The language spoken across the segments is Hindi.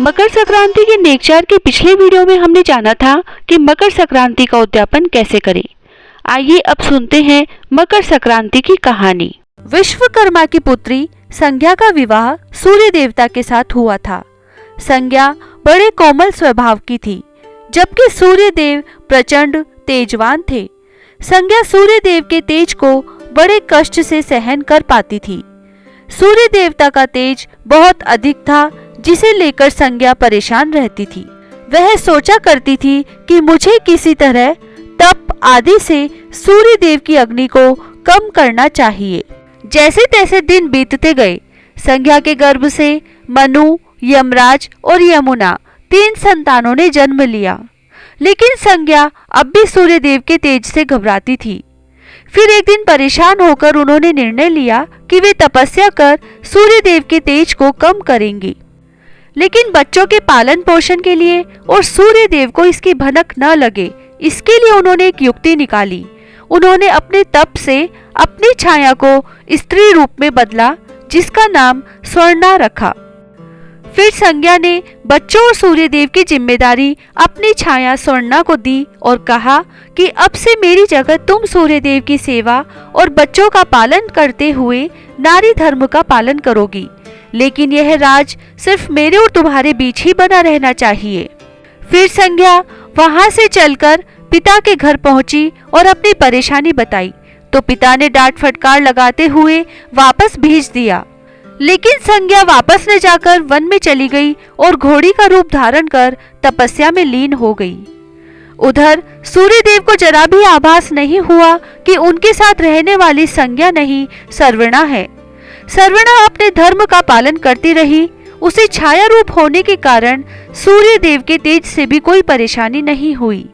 मकर संक्रांति के नेकचार के पिछले वीडियो में हमने जाना था कि मकर संक्रांति का उद्यापन कैसे करें। आइए अब सुनते हैं मकर संक्रांति की कहानी। विश्वकर्मा की पुत्री संज्ञा का विवाह सूर्य देवता के साथ हुआ था। संज्ञा बड़े कोमल स्वभाव की थी, जबकि सूर्य देव प्रचंड तेजवान थे। संज्ञा सूर्य देव के तेज को बड़े कष्ट से सहन कर पाती थी। सूर्य देवता का तेज बहुत अधिक था, जिसे लेकर संज्ञा परेशान रहती थी। वह सोचा करती थी कि मुझे किसी तरह तप आदि से सूर्य देव की अग्नि को कम करना चाहिए। जैसे तैसे दिन बीतते गए। संज्ञा के गर्भ से मनु, यमराज और यमुना 3 संतानों ने जन्म लिया, लेकिन संज्ञा अब भी सूर्य देव के तेज से घबराती थी। फिर एक दिन परेशान होकर उन्होंने निर्णय लिया कि वे तपस्या कर सूर्य देव के तेज को कम करेंगी। लेकिन बच्चों के पालन पोषण के लिए और सूर्य देव को इसकी भनक न लगे, इसके लिए उन्होंने एक युक्ति निकाली। उन्होंने अपने तप से अपनी छाया को स्त्री रूप में बदला, जिसका नाम स्वर्णा रखा। फिर संज्ञा ने बच्चों और सूर्य देव की जिम्मेदारी अपनी छाया स्वर्णा को दी और कहा कि अब से मेरी जगह तुम सूर्य देव की सेवा और बच्चों का पालन करते हुए नारी धर्म का पालन करोगी, लेकिन यह राज सिर्फ मेरे और तुम्हारे बीच ही बना रहना चाहिए। फिर संज्ञा वहां से चलकर पिता के घर पहुंची और अपनी परेशानी बताई, तो पिता ने डांट फटकार लगाते हुए वापस भेज दिया। लेकिन संज्ञा वापस न जाकर वन में चली गई और घोड़ी का रूप धारण कर तपस्या में लीन हो गई। उधर सूर्य देव को जरा भी आभास नहीं हुआ कि उनके साथ रहने वाली संज्ञा नहीं, सर्वणा है। सर्वणा अपने धर्म का पालन करती रही। उसे छाया रूप होने के कारण सूर्य देव के तेज से भी कोई परेशानी नहीं हुई।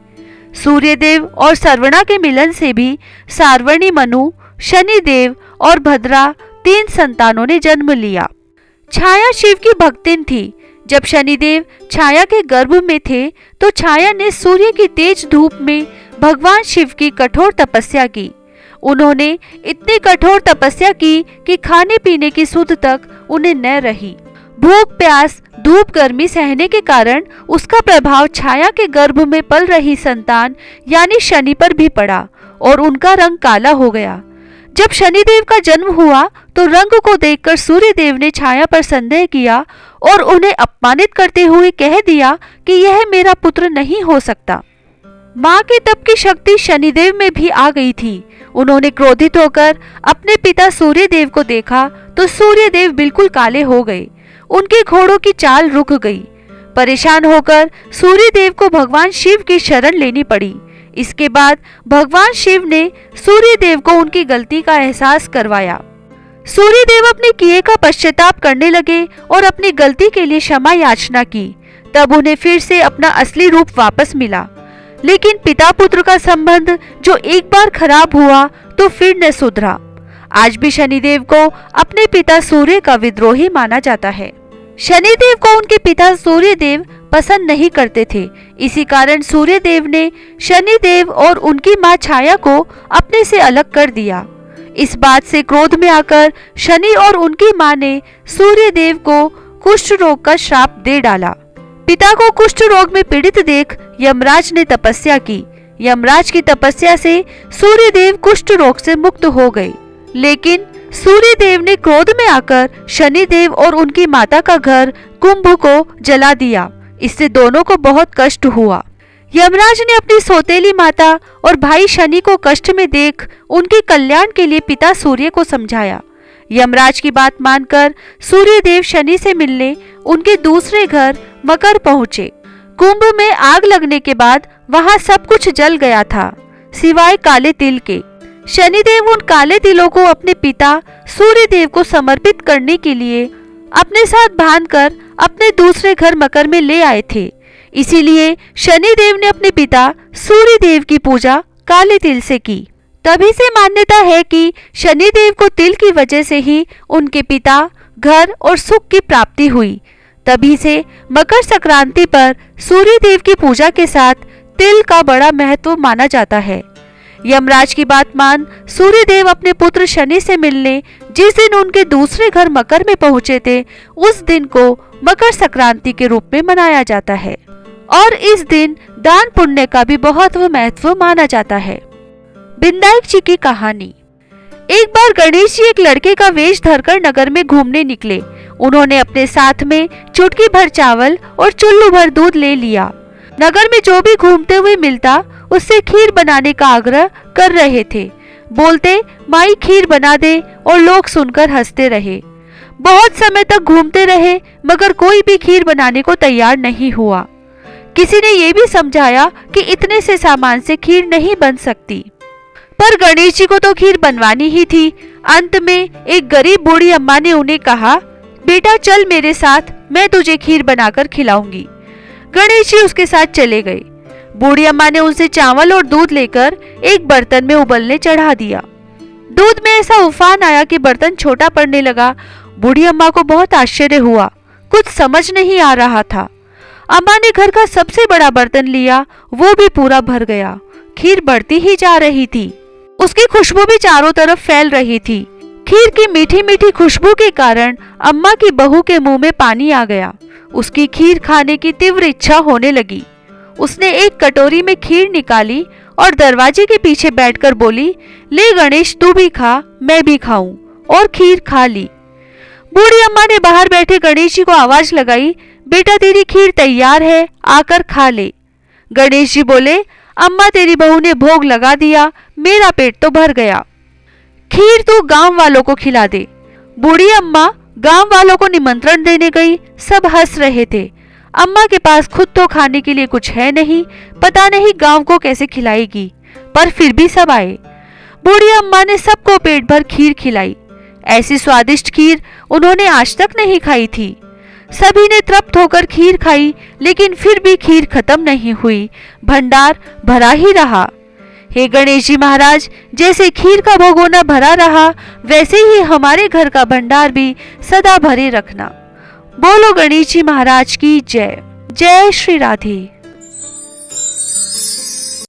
सूर्य देव और सर्वणा के मिलन से भी सार्वणी, मनु, शनि देव और भद्रा 3 संतानों ने जन्म लिया। छाया शिव की भक्तिन थी। जब शनिदेव छाया के गर्भ में थे, तो छाया ने सूर्य की तेज धूप में भगवान शिव की कठोर तपस्या की। उन्होंने इतनी कठोर तपस्या की कि खाने पीने की सुध तक उन्हें न रही। भूख, प्यास, धूप, गर्मी सहने के कारण उसका प्रभाव छाया के गर्भ में पल रही संतान यानी शनि पर भी पड़ा और उनका रंग काला हो गया। जब शनिदेव का जन्म हुआ तो रंग को देखकर सूर्य देव ने छाया पर संदेह किया और उन्हें अपमानित करते हुए कह दिया कि यह मेरा पुत्र नहीं हो सकता। माँ के तप की शक्ति शनिदेव में भी आ गई थी। उन्होंने क्रोधित होकर अपने पिता सूर्य देव को देखा तो सूर्य देव बिल्कुल काले हो गए। उनके घोड़ों की चाल रुक गई। परेशान होकर सूर्य देव को भगवान शिव की शरण लेनी पड़ी। इसके बाद भगवान शिव ने सूर्य देव को उनकी गलती का एहसास करवाया। सूर्य देव अपने किए का पश्चाताप करने लगे और अपनी गलती के लिए क्षमा याचना की। तब उन्हें फिर से अपना असली रूप वापस मिला। लेकिन पिता पुत्र का संबंध जो एक बार खराब हुआ तो फिर न सुधरा। आज भी शनिदेव को अपने पिता सूर्य का विद्रोही माना जाता है। शनिदेव को उनके पिता सूर्य देव पसंद नहीं करते थे। इसी कारण सूर्य देव ने शनिदेव और उनकी मां छाया को अपने से अलग कर दिया। इस बात से क्रोध में आकर शनि और उनकी मां ने सूर्य देव को कुष्ठ रोग का श्राप दे डाला। पिता को कुष्ठ रोग में पीड़ित देख यमराज ने तपस्या की। यमराज की तपस्या से सूर्य देव कुष्ठ रोग से मुक्त हो गए। लेकिन सूर्य देव ने क्रोध में आकर शनि देव और उनकी माता का घर कुंभ को जला दिया। इससे दोनों को बहुत कष्ट हुआ। यमराज ने अपनी सौतेली माता और भाई शनि को कष्ट में देख उनके कल्याण के लिए पिता सूर्य को समझाया। यमराज की बात मानकर सूर्य देव शनि से मिलने उनके दूसरे घर मकर पहुंचे। कुंभ में आग लगने के बाद वहां सब कुछ जल गया था, सिवाय काले तिल के। शनिदेव उन काले तिलों को अपने पिता सूर्य देव को समर्पित करने के लिए अपने साथ बांधकर अपने दूसरे घर मकर में ले आए थे। इसीलिए शनिदेव ने अपने पिता सूर्य देव की पूजा काले तिल से की। तभी से मान्यता है कि शनिदेव को तिल की वजह से ही उनके पिता, घर और सुख की प्राप्ति हुई। तभी से मकर संक्रांति पर सूर्य देव की पूजा के साथ तिल का बड़ा महत्व माना जाता है। यमराज की बात मान सूर्य देव अपने पुत्र शनि से मिलने जिस दिन उनके दूसरे घर मकर में पहुंचे थे, उस दिन को मकर संक्रांति के रूप में मनाया जाता है और इस दिन दान पुण्य का भी बहुत महत्व माना जाता है। विनायक जी की कहानी। एक बार गणेश जी एक लड़के का वेश धरकर नगर में घूमने निकले। उन्होंने अपने साथ में चुटकी भर चावल और चुल्लू भर दूध ले लिया। नगर में जो भी घूमते हुए मिलता उससे खीर बनाने का आग्रह कर रहे थे। बोलते, माई खीर बना दे, और लोग सुनकर हंसते रहे। बहुत समय तक घूमते रहे मगर कोई भी खीर बनाने को तैयार नहीं हुआ। किसी ने ये भी समझाया कि इतने से सामान से खीर नहीं बन सकती, पर गणेश जी को तो खीर बनवानी ही थी। अंत में एक गरीब बूढ़ी अम्मा ने उन्हें कहा, बेटा चल मेरे साथ, मैं तुझे खीर बनाकर खिलाऊंगी। गणेश जी उसके साथ चले गए। बूढ़ी अम्मा ने उनसे चावल और दूध लेकर एक बर्तन में उबलने चढ़ा दिया। दूध में ऐसा उफान आया कि बर्तन छोटा पड़ने लगा। बूढ़ी अम्मा को बहुत आश्चर्य हुआ, कुछ समझ नहीं आ रहा था। अम्मा ने घर का सबसे बड़ा बर्तन लिया, वो भी पूरा भर गया। खीर बढ़ती ही जा रही थी, उसकी खुशबू भी चारों तरफ फैल रही थी। खीर की मीठी मीठी खुशबू के कारण अम्मा की बहू के मुंह में पानी आ गया। उसकी खीर खाने की तीव्र इच्छा होने लगी। उसने एक कटोरी में खीर निकाली और दरवाजे के पीछे बैठकर बोली, ले गणेश तू भी खा, मैं भी खाऊं, और खीर खा ली। बूढ़ी अम्मा ने बाहर बैठे गणेश जी को आवाज लगाई, बेटा तेरी खीर तैयार है, आकर खा ले। गणेश जी बोले, अम्मा तेरी बहू ने भोग लगा दिया, मेरा पेट तो भर गया, खीर तू गांव वालों को खिला दे। बूढ़ी अम्मा गांव वालों को निमंत्रण देने गई। सब हंस रहे थे। अम्मा के पास खुद तो खाने के लिए कुछ है नहीं, पता नहीं गांव को कैसे खिलाएगी, पर फिर भी सब आए। बूढ़ी अम्मा ने सबको पेट भर खीर खिलाई। ऐसी स्वादिष्ट खीर उन्होंने आज तक नहीं खाई थी। सभी ने तृप्त होकर खीर खाई, लेकिन फिर भी खीर खत्म नहीं हुई, भंडार भरा ही रहा। हे गणेश जी महाराज, जैसे खीर का भगोना भरा रहा, वैसे ही हमारे घर का भंडार भी सदा भरे रखना। बोलो गणेश जी महाराज की जय। जय श्री राधे।